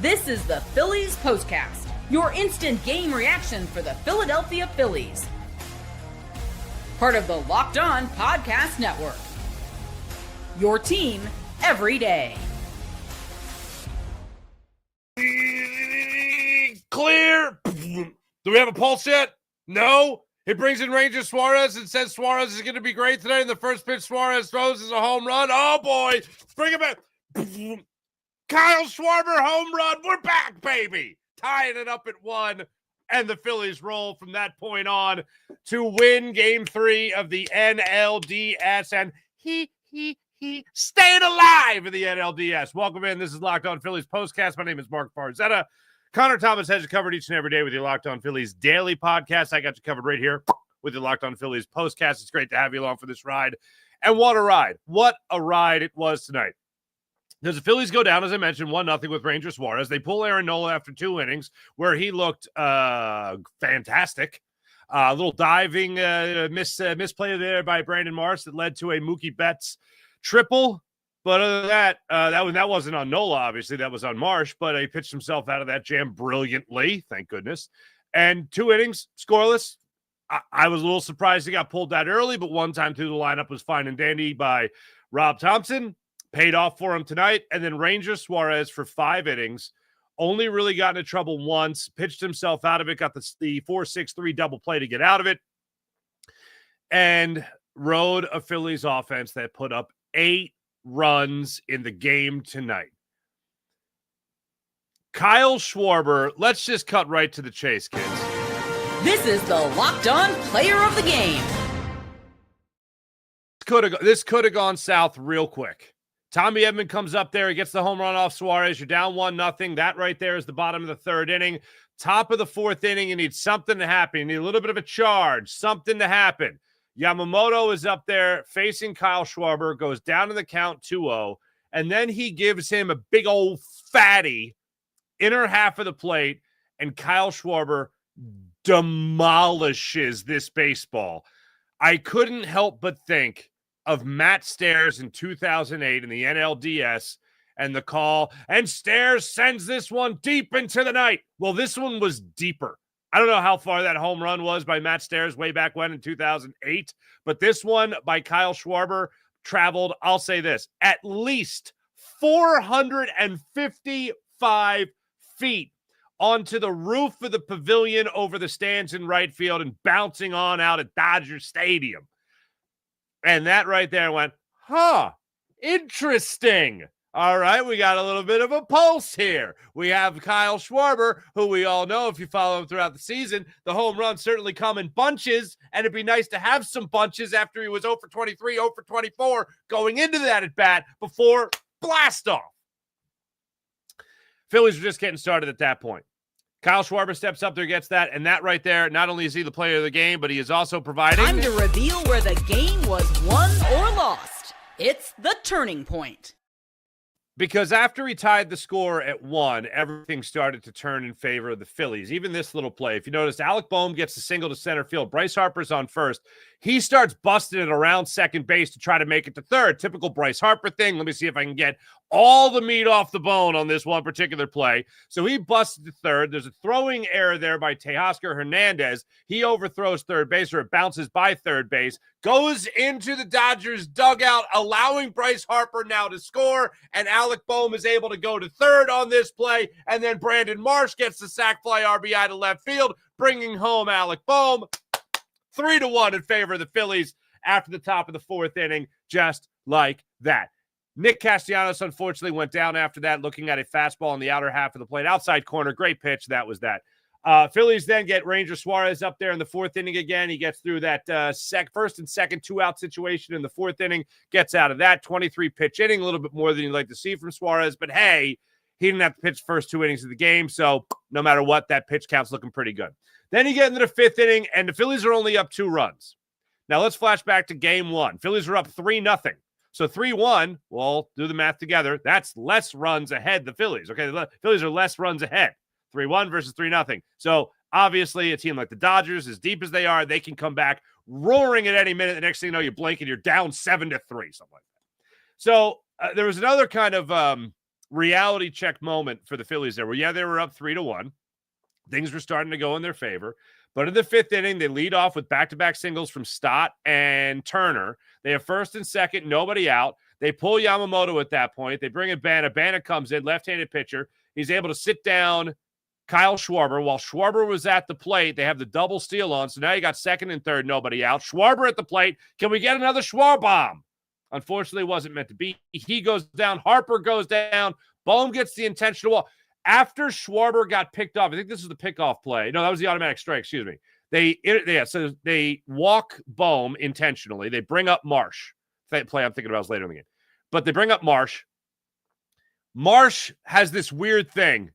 This is the Phillies Postcast, your instant game reaction for the Philadelphia Phillies. Part of the Locked On Podcast Network. Your team every day. Clear. Do we have a pulse yet? No. It brings in Ranger Suarez and says Suarez is going to be great today. And the first pitch Suarez throws is a home run. Oh, boy. Bring it back. Kyle Schwarber home run. We're back, baby. Tying it up at 1. And the Phillies roll from that point on to win Game 3 of the NLDS. And he stayed alive in the NLDS. Welcome in. This is Locked On Phillies Postcast. My name is Mark Farzetta. Connor Thomas has you covered each and every day with your Locked On Phillies daily podcast. I got you covered right here with your Locked On Phillies Postcast. It's great to have you along for this ride. And what a ride. What a ride it was tonight. Because the Phillies go down, as I mentioned, 1-0 with Ranger Suarez. They pull Aaron Nola after 2 innings where he looked fantastic. A little diving misplay there by Brandon Marsh that led to a Mookie Betts triple. But other than that, that wasn't on Nola, obviously. That was on Marsh, but he pitched himself out of that jam brilliantly, thank goodness. And 2 innings, scoreless. I was a little surprised he got pulled that early, but one time through the lineup was fine and dandy by Rob Thompson. Paid off for him tonight. And then Ranger Suarez for 5 innings. Only really got into trouble once. Pitched himself out of it. Got the 4-6-3 double play to get out of it. And rode a Phillies offense that put up 8 runs in the game tonight. Kyle Schwarber, let's just cut right to the chase, kids. This is the Locked On Player of the Game. This could have gone south real quick. Tommy Edman comes up there. He gets the home run off Suarez. You're down 1-0. That right there is the bottom of the 3rd inning. Top of the 4th inning, you need something to happen. You need a little bit of a charge, something to happen. Yamamoto is up there facing Kyle Schwarber, goes down to the count 2-0, and then he gives him a big old fatty inner half of the plate, and Kyle Schwarber demolishes this baseball. I couldn't help but think of Matt Stairs in 2008 in the NLDS and the call, and Stairs sends this one deep into the night. Well, this one was deeper. I don't know how far that home run was by Matt Stairs way back when in 2008, but this one by Kyle Schwarber traveled, I'll say this, at least 455 feet onto the roof of the pavilion over the stands in right field and bouncing on out at Dodger Stadium. And that right there went, interesting. All right, we got a little bit of a pulse here. We have Kyle Schwarber, who we all know, if you follow him throughout the season, the home runs certainly come in bunches, and it'd be nice to have some bunches after he was 0 for 23, 0 for 24 going into that at-bat before blast off. Phillies were just getting started at that point. Kyle Schwarber steps up there, gets that, and that right there, not only is he the player of the game, but he is also providing... Time to reveal where the game was won or lost. It's the turning point. Because after he tied the score at 1, everything started to turn in favor of the Phillies. Even this little play. If you notice, Alec Bohm gets a single to center field. Bryce Harper's on first. He starts busting it around second base to try to make it to third. Typical Bryce Harper thing. Let me see if I can get all the meat off the bone on this one particular play. So he busted to third. There's a throwing error there by Teoscar Hernandez. He overthrows third base, or it bounces by third base. Goes into the Dodgers dugout, allowing Bryce Harper now to score, and Alec Bohm is able to go to third on this play, and then Brandon Marsh gets the sac fly RBI to left field, bringing home Alec Bohm. 3-1 in favor of the Phillies after the top of the 4th inning, just like that. Nick Castellanos, unfortunately, went down after that, looking at a fastball in the outer half of the plate. Outside corner, great pitch. That was that. Phillies then get Ranger Suarez up there in the 4th inning again. He gets through that first and second 2-out situation in the 4th inning, gets out of that 23-pitch inning, a little bit more than you'd like to see from Suarez. But, hey, he didn't have to pitch first 2 innings of the game, so no matter what, that pitch count's looking pretty good. Then you get into the 5th inning, and the Phillies are only up 2 runs. Now, let's flash back to Game 1. Phillies are up 3-0. So 3-1, well, do the math together. That's less runs ahead the Phillies. Okay, the Phillies are less runs ahead. 3-1 versus 3-0. So obviously a team like the Dodgers, as deep as they are, they can come back roaring at any minute. The next thing you know, you blink and you're down 7-3, something like that. So there was another kind of reality check moment for the Phillies there, where, yeah, they were up 3-1. Things were starting to go in their favor. But in the 5th inning, they lead off with back-to-back singles from Stott and Turner. They have first and second, nobody out. They pull Yamamoto at that point. They bring in Banna. Banna comes in, left-handed pitcher. He's able to sit down Kyle Schwarber. While Schwarber was at the plate, they have the double steal on. So now you got second and third, nobody out. Schwarber at the plate. Can we get another Schwarber bomb? Unfortunately, it wasn't meant to be. He goes down. Harper goes down. Bohm gets the intentional walk. After Schwarber got picked off, I think this is the pickoff play. No, that was the automatic strike. Excuse me. So they walk Bohm intentionally. They bring up Marsh. That play I'm thinking about is later in the game. But they bring up Marsh. Marsh has this weird thing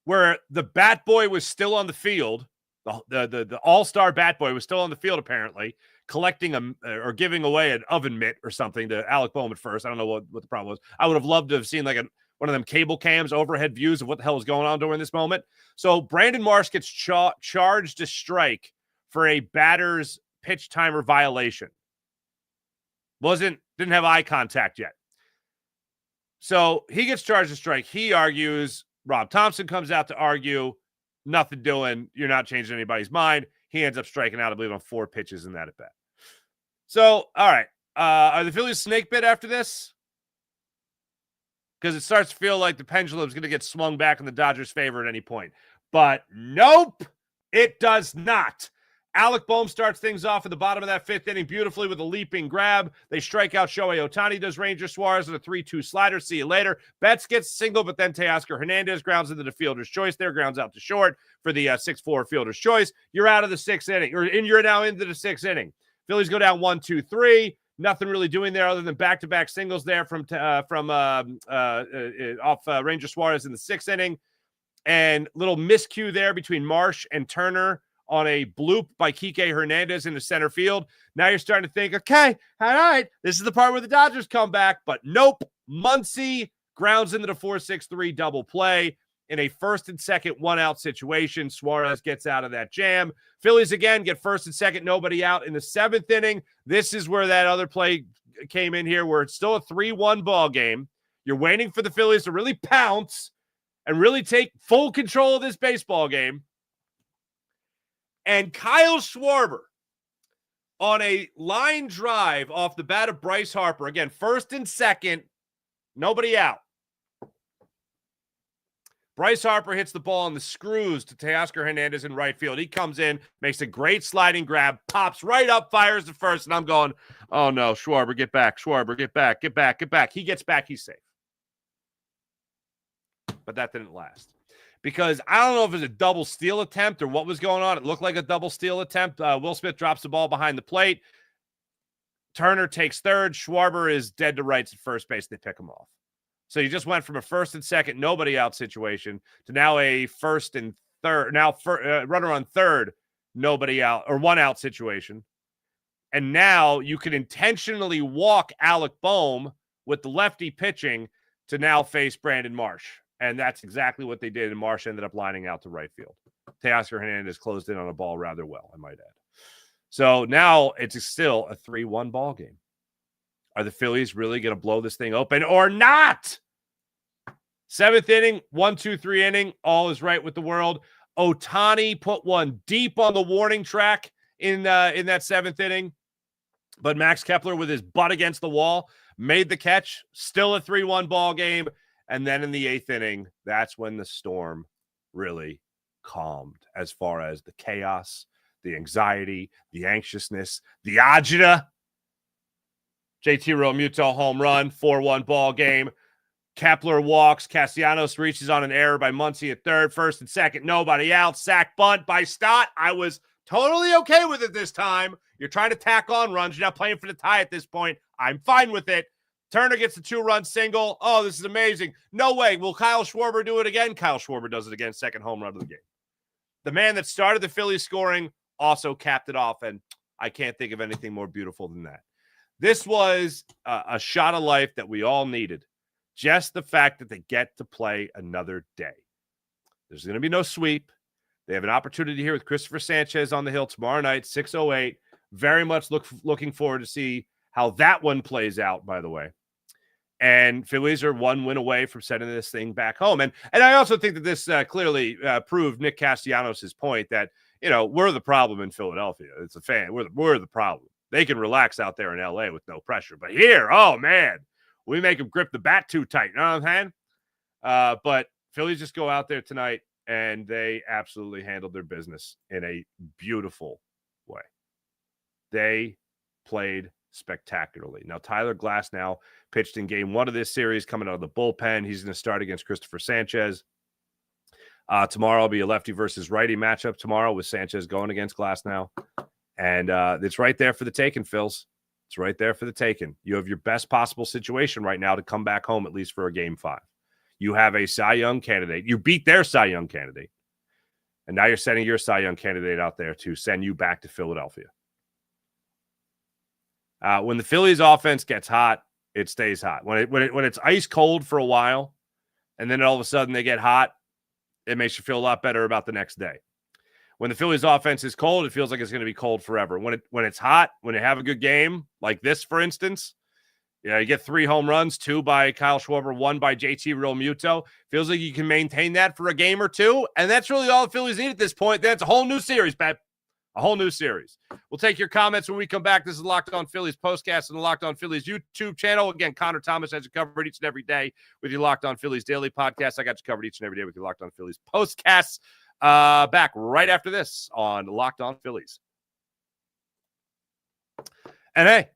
where the bat boy was still on the field. The all-star bat boy was still on the field, apparently, collecting or giving away an oven mitt or something to Alec Bohm at first. I don't know what the problem was. I would have loved to have seen like one of them cable cams, overhead views of what the hell was going on during this moment. So Brandon Marsh gets charged a strike for a batter's pitch timer violation. Didn't have eye contact yet. So he gets charged a strike. He argues. Rob Thompson comes out to argue. Nothing doing. You're not changing anybody's mind. He ends up striking out, I believe, on 4 pitches in that at bat. So, all right. Are the Phillies snake bit after this? Because it starts to feel like the pendulum's going to get swung back in the Dodgers' favor at any point. But nope, it does not. Alec Bohm starts things off at the bottom of that 5th inning beautifully with a leaping grab. They strike out Shohei Ohtani, does Ranger Suarez with a 3-2 slider. See you later. Betts gets a single, but then Teoscar Hernandez grounds into the fielder's choice there, grounds out to short for the 6-4 fielder's choice. You're out of the 6th inning, you're now into the 6th inning. Phillies go down 1-2-3. Nothing really doing there other than back-to-back singles there from Ranger Suarez in the 6th inning. And little miscue there between Marsh and Turner on a bloop by Kike Hernandez in the center field. Now you're starting to think, okay, all right, this is the part where the Dodgers come back. But nope, Muncy grounds into the 4-6-3 double play in a first and second one-out situation. Suarez gets out of that jam. Phillies again get first and second, nobody out in the 7th inning. This is where that other play came in here, where it's still a 3-1 ball game. You're waiting for the Phillies to really pounce and really take full control of this baseball game. And Kyle Schwarber on a line drive off the bat of Bryce Harper. Again, first and second, nobody out. Bryce Harper hits the ball on the screws to Teoscar Hernandez in right field. He comes in, makes a great sliding grab, pops right up, fires the first, and I'm going, oh no, Schwarber, get back. Schwarber, get back, get back, get back. He gets back, he's safe. But that didn't last. Because I don't know if it was a double steal attempt or what was going on. It looked like a double steal attempt. Will Smith drops the ball behind the plate. Turner takes third. Schwarber is dead to rights at first base. They pick him off. So you just went from a first and second, nobody out situation to now a first and third, runner on third, nobody out, or one out situation. And now you can intentionally walk Alec Bohm with the lefty pitching to now face Brandon Marsh. And that's exactly what they did, and Marsh ended up lining out to right field. Teoscar Hernandez closed in on a ball rather well, I might add. So now it's still a 3-1 ball game. Are the Phillies really going to blow this thing open or not? 7th inning, 1-2-3 inning, all is right with the world. Ohtani put one deep on the warning track in that 7th inning, but Max Kepler with his butt against the wall made the catch. Still a 3-1 ball game. And then in the 8th inning, that's when the storm really calmed as far as the chaos, the anxiety, the anxiousness, the agita. JT Realmuto home run, 4-1 ball game. Kepler walks. Castellanos reaches on an error by Muncy at third. First and second, nobody out. Sack bunt by Stott. I was totally okay with it this time. You're trying to tack on runs. You're not playing for the tie at this point. I'm fine with it. Turner gets a 2-run single. Oh, this is amazing. No way. Will Kyle Schwarber do it again? Kyle Schwarber does it again. Second home run of the game. The man that started the Phillies scoring also capped it off, and I can't think of anything more beautiful than that. This was a shot of life that we all needed. Just the fact that they get to play another day. There's going to be no sweep. They have an opportunity here with Christopher Sanchez on the hill tomorrow night, 6:08. Very much looking forward to see how that one plays out, by the way. And Phillies are one win away from sending this thing back home. And I also think that this clearly proved Nick Castellanos' point that, we're the problem in Philadelphia. It's a fan. We're the problem. They can relax out there in L.A. with no pressure. But here, oh, man, we make them grip the bat too tight. You know what I'm saying? But Phillies just go out there tonight, and they absolutely handled their business in a beautiful way. They played spectacularly. Now, Tyler Glasnow pitched in game 1 of this series coming out of the bullpen. He's going to start against Christopher Sanchez. Tomorrow will be a lefty versus righty matchup tomorrow with Sanchez going against Glasnow. And it's right there for the taking, Phils. It's right there for the taking. You have your best possible situation right now to come back home, at least for a game 5. You have a Cy Young candidate. You beat their Cy Young candidate. And now you're sending your Cy Young candidate out there to send you back to Philadelphia. When the Phillies offense gets hot, it stays hot. When it's ice cold for a while, and then all of a sudden they get hot, it makes you feel a lot better about the next day. When the Phillies offense is cold, it feels like it's going to be cold forever. When it's hot, when they have a good game, like this, for instance, you get 3 home runs, 2 by Kyle Schwarber, 1 by JT Realmuto. Feels like you can maintain that for a game or 2, and that's really all the Phillies need at this point. That's a whole new series, Pat. A whole new series. We'll take your comments when we come back. This is Locked On Phillies postcast and the Locked On Phillies YouTube channel. Again, Connor Thomas has you covered each and every day with your Locked On Phillies daily podcast. I got you covered each and every day with your Locked On Phillies postcasts. Back right after this on Locked On Phillies. And hey,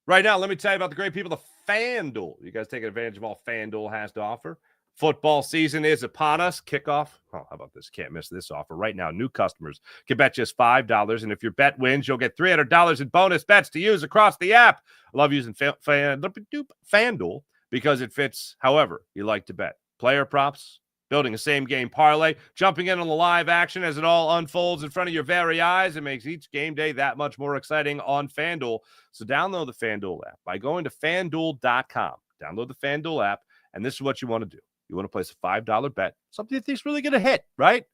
right now, let me tell you about the great people of FanDuel. You guys taking advantage of all FanDuel has to offer. Football season is upon us. Kickoff. Oh, how about this? Can't miss this offer. Right now, new customers can bet just $5. And if your bet wins, you'll get $300 in bonus bets to use across the app. I love using FanDuel because it fits however you like to bet. Player props, building a same-game parlay, jumping in on the live action as it all unfolds in front of your very eyes. It makes each game day that much more exciting on FanDuel. So download the FanDuel app by going to FanDuel.com. Download the FanDuel app, and this is what you want to do. You want to place a $5 bet, something you think's really going to hit, right?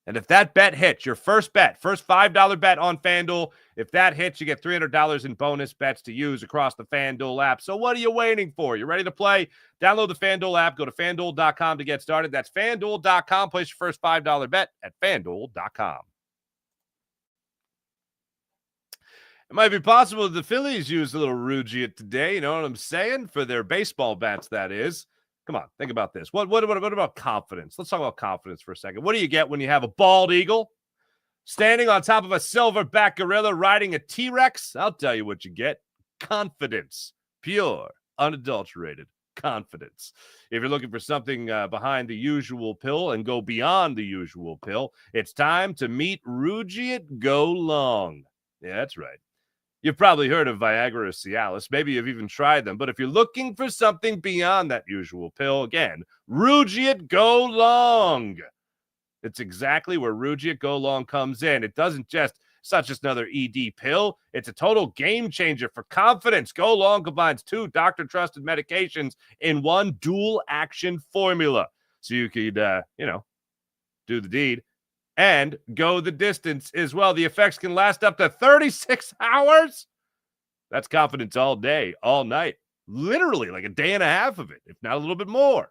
And if that bet hits, your first $5 bet on FanDuel, if that hits, you get $300 in bonus bets to use across the FanDuel app. So what are you waiting for? You ready to play? Download the FanDuel app. Go to FanDuel.com to get started. That's FanDuel.com. Place your first $5 bet at FanDuel.com. It might be possible that the Phillies use a little Rugiet today, you know what I'm saying? For their baseball bats, that is. Come on, think about this. What about confidence? Let's talk about confidence for a second. What do you get when you have a bald eagle standing on top of a silverback gorilla riding a T-Rex? I'll tell you what you get. Confidence. Pure, unadulterated confidence. If you're looking for something behind the usual pill and go beyond the usual pill, it's time to meet Rugiet Go Long. Yeah, that's right. You've probably heard of Viagra or Cialis. Maybe you've even tried them. But if you're looking for something beyond that usual pill, again, Rugiet Go Long. It's exactly where Rugiet Go Long comes in. It's not just another ED pill. It's a total game changer for confidence. Go Long combines 2 doctor-trusted medications in one dual-action formula. So you could, do the deed and go the distance as well. The effects can last up to 36 hours. That's confidence all day, all night. Literally like a day and a half of it, if not a little bit more.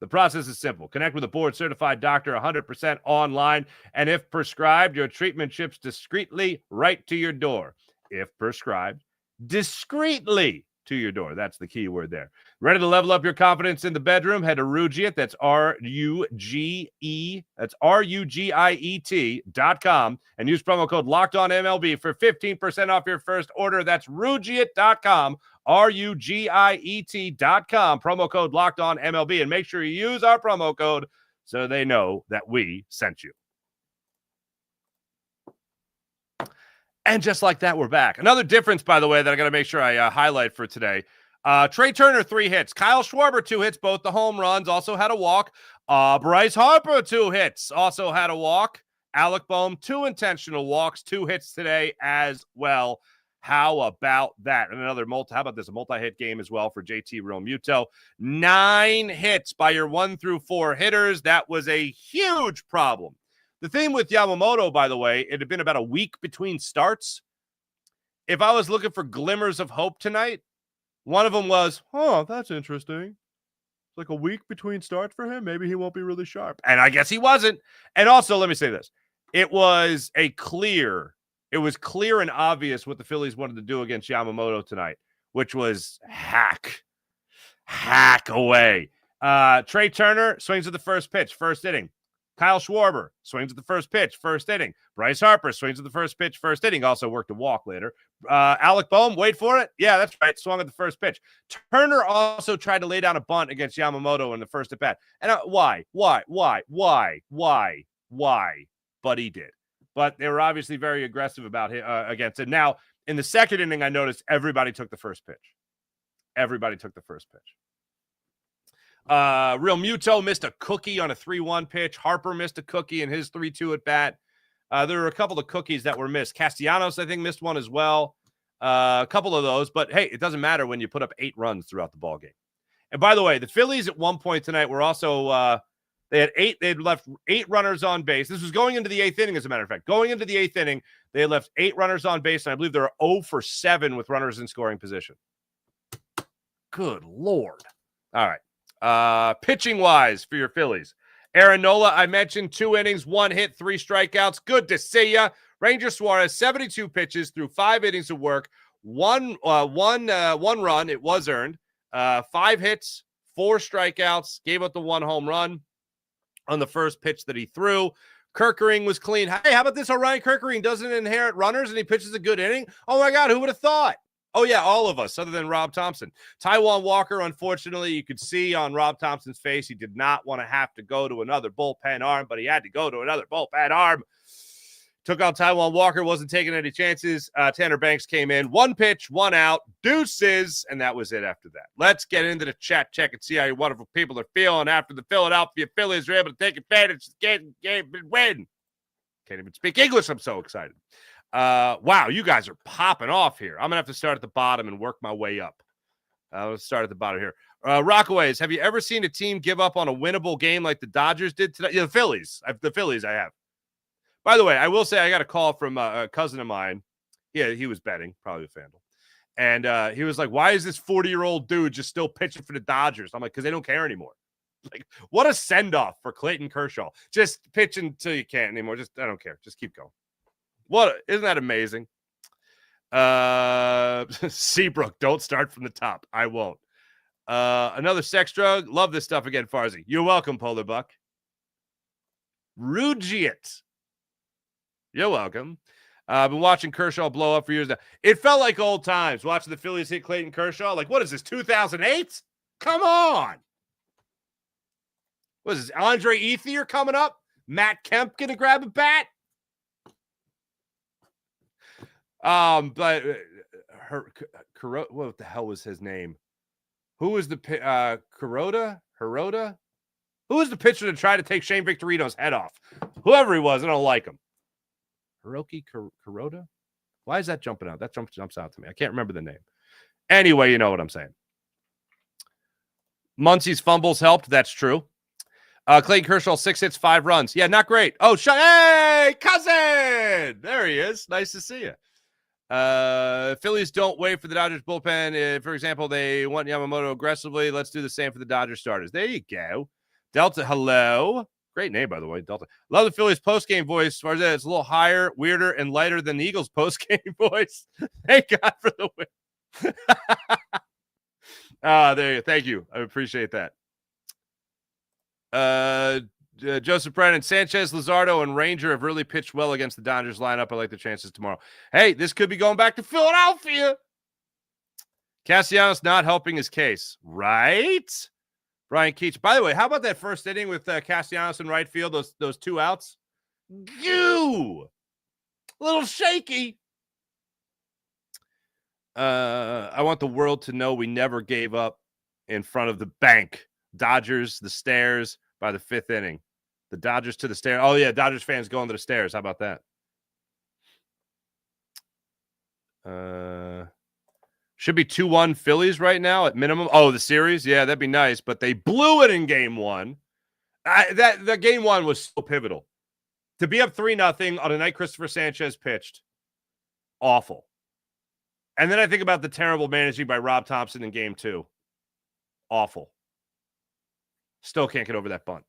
The process is simple. Connect with a board-certified doctor 100% online, and if prescribed, your treatment ships discreetly right to your door. If prescribed, discreetly to your door. That's the key word there. Ready to level up your confidence in the bedroom? Head to Rugiet. That's R-U-G-E. That's RUGIET.com and use promo code LOCKEDONMLB for 15% off your first order. That's Rugiet.com, RUGIET.com, promo code LOCKEDONMLB, and make sure you use our promo code so they know that we sent you. And just like that, we're back. Another difference, by the way, that I got to make sure I highlight for today. Trey Turner, 3 hits. Kyle Schwarber, 2 hits, both the home runs, also had a walk. Bryce Harper, 2 hits, also had a walk. Alec Bohm, 2 intentional walks, 2 hits today as well. How about that? And how about this? A multi-hit game as well for JT Realmuto. 9 hits by your 1 through 4 hitters. That was a huge problem. The thing with Yamamoto, by the way, it had been about a week between starts. If I was looking for glimmers of hope tonight, One of them was, oh, that's interesting. It's like a week between starts for him. Maybe he won't be really sharp. And I guess he wasn't. And also, let me say this. It was clear and obvious what the Phillies wanted to do against Yamamoto tonight, which was hack away. Trey Turner swings at the first pitch, first inning. Kyle Schwarber swings at the first pitch, first inning. Bryce Harper swings at the first pitch, first inning. Also worked a walk later. Alec Bohm, wait for it. Yeah, that's right. Swung at the first pitch. Turner also tried to lay down a bunt against Yamamoto in the first at bat. And why? But he did. But they were obviously very aggressive about him against it. Now, in the second inning, I noticed everybody took the first pitch. Real Muto missed a cookie on a 3-1 pitch. Harper missed a cookie in his 3-2 at bat. There were a couple of cookies that were missed. Castellanos, I think, missed one as well. A couple of those. But, hey, it doesn't matter when you put up 8 runs throughout the ballgame. And, by the way, the Phillies at one point tonight were also they had left 8 runners on base. This was going into the 8th inning, as a matter of fact. Going into the 8th inning, they had left 8 runners on base, and I believe they were 0 for 7 with runners in scoring position. Good Lord. All right. Pitching-wise for your Phillies. Aaron Nola, I mentioned 2 innings, 1 hit, 3 strikeouts. Good to see ya. Ranger Suarez, 72 pitches through 5 innings of work. One run. It was earned. 5 hits, 4 strikeouts. Gave up the 1 home run on the first pitch that he threw. Kerkering was clean. Hey, how about this? Orion Kerkering doesn't inherit runners and he pitches a good inning. Oh, my God, who would have thought? Oh, yeah, all of us, other than Rob Thompson. Taijuan Walker, unfortunately, you could see on Rob Thompson's face, he did not want to have to go to another bullpen arm, but he had to go to another bullpen arm. Took out Taijuan Walker, wasn't taking any chances. Tanner Banks came in. 1 pitch, 1 out, deuces, and that was it after that. Let's get into the chat check and see how your wonderful people are feeling after the Philadelphia Phillies are able to take advantage of the game and win. Can't even speak English. I'm so excited. Wow, you guys are popping off here. I'm going to have to start at the bottom and work my way up. Let's start at the bottom here. Rockaways, have you ever seen a team give up on a winnable game like the Dodgers did today? Yeah, the Phillies. I have. By the way, I will say I got a call from a cousin of mine. Yeah, he was betting, probably with FanDuel. And he was like, why is this 40-year-old dude just still pitching for the Dodgers? I'm like, because they don't care anymore. Like, what a send-off for Clayton Kershaw. Just pitch until you can't anymore. I don't care. Just keep going. Isn't that amazing? Seabrook, don't start from the top. I won't. Another sex drug. Love this stuff again, Farzi. You're welcome, Polar Buck. Rugiet. You're welcome. I've been watching Kershaw blow up for years now. It felt like old times watching the Phillies hit Clayton Kershaw. Like, what is this, 2008? Come on. What is this, Andre Ethier coming up? Matt Kemp going to grab a bat? But what the hell was his name? Who was the Hirota? Who was the pitcher to try to take Shane Victorino's head off? Whoever he was, I don't like him. Hiroki Kuroda? Why is that jumping out? That jumps out to me. I can't remember the name. Anyway, you know what I'm saying. Muncie's fumbles helped. That's true. Clayton Kershaw, 6 hits, 5 runs. Yeah, not great. Oh, hey, cousin! There he is. Nice to see you. Phillies don't wait for the Dodgers bullpen. For example, they want Yamamoto aggressively. Let's do the same for the Dodgers starters. There you go. Delta, hello. Great name, by the way, Delta. Love the Phillies postgame voice. As far as that, it's a little higher, weirder, and lighter than the Eagles postgame voice. Thank God for the win. There you go. Thank you. I appreciate that. Joseph Brennan, Sanchez, Luzardo, and Ranger have really pitched well against the Dodgers lineup. I like the chances tomorrow. Hey, this could be going back to Philadelphia. Castellanos not helping his case, right? Brian Keach. By the way, how about that first inning with Castellanos in right field? Those 2 outs. Goo. A little shaky. I want the world to know we never gave up in front of the bank. Dodgers, the stairs by the 5th inning. The Dodgers to the stairs. Oh, yeah, Dodgers fans going to the stairs. How about that? Should be 2-1 Phillies right now at minimum. Oh, the series? Yeah, that'd be nice. But they blew it in game 1. That game 1 was so pivotal. To be up 3-0 on a night Christopher Sanchez pitched, awful. And then I think about the terrible managing by Rob Thompson in game 2. Awful. Still can't get over that bunt.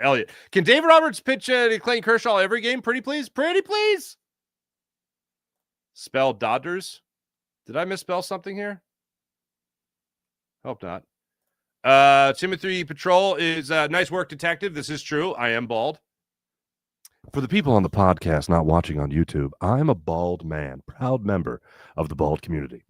Elliot. Can Dave Roberts pitch to Clayton Kershaw every game? Pretty please. Pretty please. Spell Dodgers. Did I misspell something here? Hope not. Timothy Patrol is nice work, detective. This is true. I am bald. For the people on the podcast not watching on YouTube, I'm a bald man, proud member of the bald community.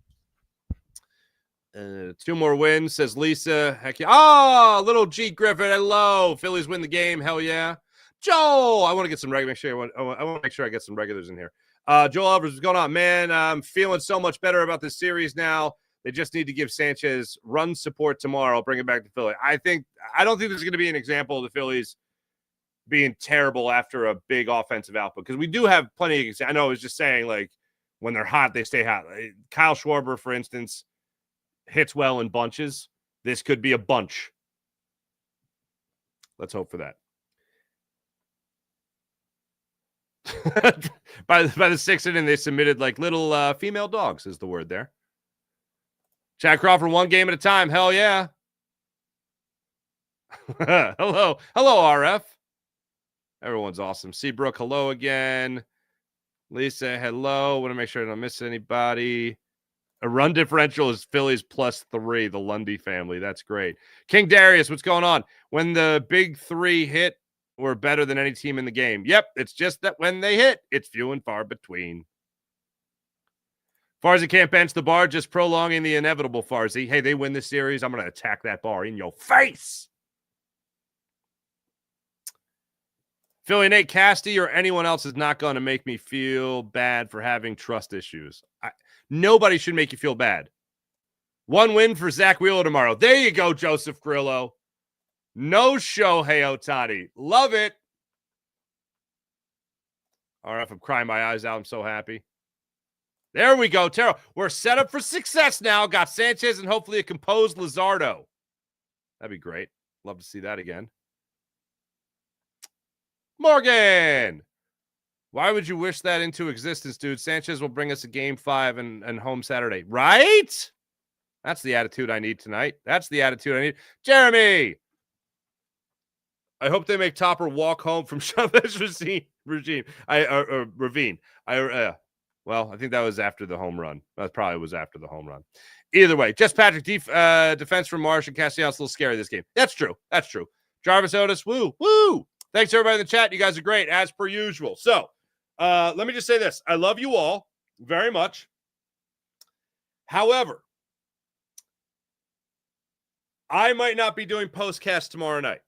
2 more wins, says Lisa. Heck yeah. Oh, little G Griffin. Hello. Phillies win the game. Hell yeah. Joe, I want to get some regulars. I want to make sure I get some regulars in here. Joel Alvarez, what's going on? Man, I'm feeling so much better about this series now. They just need to give Sanchez run support tomorrow. Bring it back to Philly. I don't think there's going to be an example of the Phillies being terrible after a big offensive output, because we do have plenty of. I know I was just saying, like, when they're hot, they stay hot. Kyle Schwarber, for instance, hits well in bunches. This could be a bunch. Let's hope for that. by the 6th inning, they submitted like little female dogs, is the word there. Chad Crawford, 1 game at a time. Hell yeah. Hello, RF. Everyone's awesome. Seabrook, hello again. Lisa, hello. Want to make sure I don't miss anybody. A run differential is Phillies +3, the Lundy family. That's great. King Darius, what's going on? When the big 3 hit, we're better than any team in the game. Yep, it's just that when they hit, it's few and far between. Farzi can't bench the bar, just prolonging the inevitable, Farzi. Hey, they win this series, I'm going to attack that bar in your face. Philly Nate Casty or anyone else is not going to make me feel bad for having trust issues. Nobody should make you feel bad. 1 win for Zach Wheeler tomorrow. There you go, Joseph Grillo. No Shohei Ohtani. Love it. RF, I'm crying my eyes out. I'm so happy. There we go, Taro. We're set up for success now. Got Sanchez and hopefully a composed Luzardo. That'd be great. Love to see that again. Morgan. Why would you wish that into existence, dude? Sanchez will bring us a game 5 and home Saturday. Right? That's the attitude I need tonight. That's the attitude I need. Jeremy. I hope they make Topper walk home from Chavez Ravine. Well, I think that was after the home run. That probably was after the home run. Either way, just Patrick defense from Marsh and Castellanos a little scary this game. That's true. That's true. Jarvis Otis, woo. Thanks everybody in the chat. You guys are great as per usual. So let me just say this. I love you all very much. However, I might not be doing postcast tomorrow night.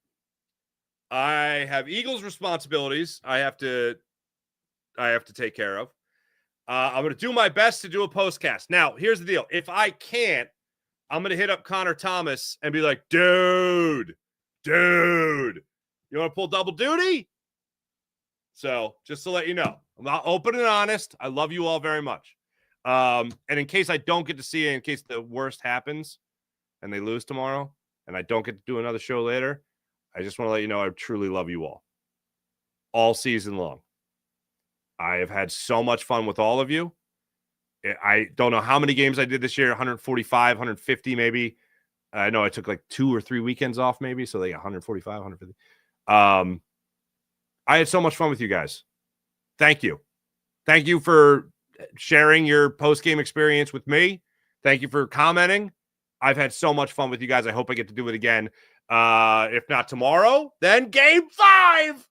I have Eagles responsibilities I have to take care of. I'm going to do my best to do a postcast. Now, here's the deal. If I can't, I'm going to hit up Connor Thomas and be like, dude, you want to pull double duty? So just to let you know, I'm not open and honest. I love you all very much. And in case I don't get to see you, in case the worst happens and they lose tomorrow and I don't get to do another show later, I just want to let you know I truly love you all season long. I have had so much fun with all of you. I don't know how many games I did this year, 145, 150 maybe. I know I took like 2 or 3 weekends off maybe, so they got 145, 150. I had so much fun with you guys. Thank you. Thank you for sharing your post-game experience with me. Thank you for commenting. I've had so much fun with you guys. I hope I get to do it again. If not tomorrow, then game 5.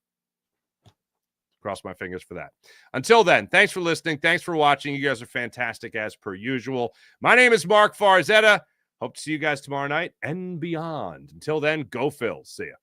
Cross my fingers for that. Until then, thanks for listening. Thanks for watching. You guys are fantastic as per usual. My name is Mark Farzetta. Hope to see you guys tomorrow night and beyond. Until then, go Phils. See ya.